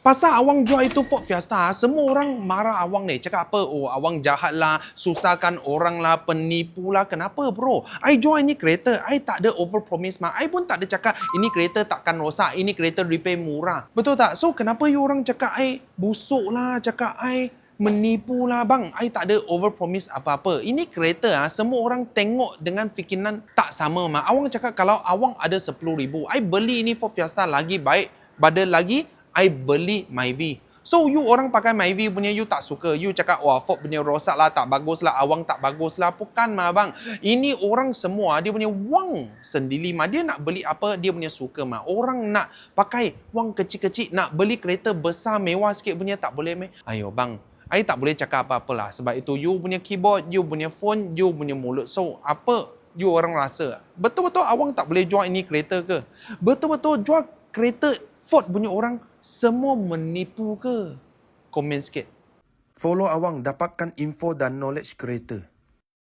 Pasal awang jual itu Ford Fiesta, semua orang marah awang ni. Cakap apa? Oh, awang jahat lah, susahkan orang lah, penipu lah. Kenapa bro? I jual ini kereta, I tak ada over promise mah. I pun tak ada cakap ini kereta takkan rosak, ini kereta repair murah. Betul tak? So, kenapa you orang cakap I busuk lah, cakap I menipu lah bang. I tak ada over promise apa-apa. Ini kereta semua orang tengok dengan fikiran tak sama mah. Awang cakap kalau awang ada 10,000, I beli ini Ford Fiesta lagi baik. Badal lagi, I beli Myvi. So, you orang pakai Myvi punya, you tak suka. You cakap, wah, Ford punya rosak lah, tak bagus lah, awang tak bagus lah. Bukan mah bang. Ini orang semua, dia punya wang sendiri mah. Dia nak beli apa, dia punya suka mah. Orang nak pakai wang kecil-kecil, nak beli kereta besar, mewah sikit punya, tak boleh meh. Ayo bang, I tak boleh cakap apa-apa lah. Sebab itu, you punya keyboard, you punya phone, you punya mulut. So, apa you orang rasa? Betul-betul awang tak boleh jual ini kereta ke? Betul-betul jual kereta Ford punya orang semua menipu ke? Komen sikit. Follow awang dapatkan info dan knowledge kereta.